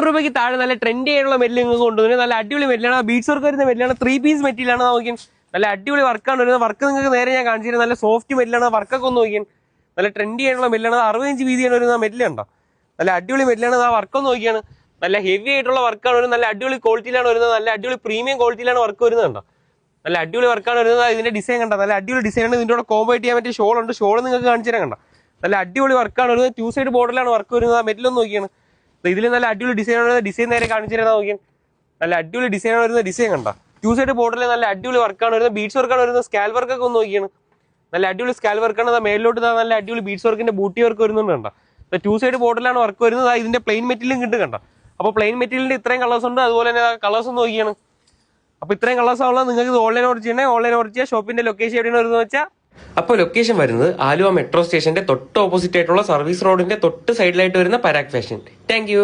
രൂപയ്ക്ക് താഴെ നല്ല ട്രെൻഡി ആയിട്ടുള്ള മെല്ല് നിങ്ങൾക്ക് കൊണ്ടുവരുന്നത് നല്ല അടിപൊളി മെല്ലാണ്. ബീഡ്സ് വർക്ക് വരുന്ന മെല്ലാണ്. 3 പീസ് മെറ്റീരിയലാണ് നോക്കിയാൽ നല്ല അടിപൊളി വർക്കാണ് വരുന്നത്. വർക്ക് നിങ്ങൾക്ക് നേരെ ഞാൻ കാണിച്ചു തരുന്നത്. നല്ല സോഫ്റ്റ് മെല്ലാണ്. വർക്കൊക്കെ ഒന്ന് നോക്കിയാൽ നല്ല ട്രെൻഡി ആയിട്ടുള്ള മെല്ലാണ്. 60 ഇഞ്ച് വീതിയാണ് വരുന്ന മെല്ലുണ്ടോ. നല്ല അടിപൊളി മെല്ലാണ്. ആ വർക്കൊന്ന് നോക്കിയാണ് നല്ല ഹെവി ആയിട്ടുള്ള വർക്കാണ് വരുന്നത്. നല്ല അടിപൊളി ക്വാളിറ്റിയിലാണ് വരുന്നത്. നല്ല അടിപൊളി പ്രീമിയം ക്വാളിറ്റിയിലാണ് വർക്ക് വരുന്നത് കണ്ടോ. നല്ല അടിപൊളി വർക്കാണ് വരുന്നത്. ഇതിന്റെ ഡിസൈൻ കണ്ടോ. നല്ല അടിപൊളി ഡിസൈനാണ്. ഇതിന്റെ കൂടെ കോമ്പോ ചെയ്യാൻ പറ്റിയ ഷോൾ ഉണ്ട്. ഷോൾ നിങ്ങൾക്ക് കാണിച്ചു തരാൻ കണ്ടോ. നല്ല അടിപൊളി വർക്കാണ് വരുന്നത്. 2 സൈഡ് ബോർഡിലാണ് വർക്ക് വരുന്നത്. ആ മെറ്റലൊന്ന് നോക്കിയാണ്. ഇതിൽ നല്ല അടിപൊളി ഡിസൈനാണ് വരുന്നത്. ഡിസൈൻ നേരെ കാണിച്ചു തരാൻ നോക്കിയാൽ നല്ല അടിപൊളി ഡിസൈനാണ് വരുന്നത്. ഡിസൈൻ കണ്ടോ. 2 സൈഡ് ബോർഡിൽ നല്ല അടിപൊളി വർക്കാണ് വരുന്നത്. ബീഡ്സ് വർക്കാണ് വരുന്നത്. സ്കാൽ വർക്കൊക്കെ ഒന്ന് നോക്കിയാണ്. നല്ല അടിപൊളി സ്കാൽ വർക്കാണ്. മേലിലോട്ട് നല്ല അടിപൊളി ബീഡ്സ് വർക്കിന്റെ ബൂട്ടി വർക്ക് വരുന്നുണ്ട് കണ്ടോ. 2 സൈഡ് ബോർഡിലാണ് വർക്ക് വരുന്നത്. ഇതിന്റെ പ്ലെയിൻ മെറ്റീരിയലും കിട്ടും കണ്ടോ. അപ്പോൾ പ്ലെയിൻ മെറ്റീരിയലിന്റെ ഇത്രയും കളേഴ്സ് ഉണ്ട്. അതുപോലെ തന്നെ കളേഴ്സ് ഒന്ന് നോക്കിയാണ്. അപ്പോൾ ഇത്രയും കളേഴ്സ് ആവുള്ളത് നിങ്ങൾക്ക് ഓൺലൈൻ ഓർഡർ ചെയ്യണേ. ഓൺലൈൻ ഓർഡർ ചെയ്യുക. ഷോപ്പിന്റെ ലൊക്കേഷൻ എവിടെയാണ് വരുന്നത് വെച്ചാൽ അപ്പോൾ ലൊക്കേഷൻ വരുന്നത് ആലുവ മെട്രോ സ്റ്റേഷന്റെ തൊട്ട് ഓപ്പോസിറ്റ് ആയിട്ടുള്ള സർവീസ് റോഡിന്റെ തൊട്ട് സൈഡിലായിട്ട് വരുന്ന പരാഗ് ഫാഷൻ. Thank you.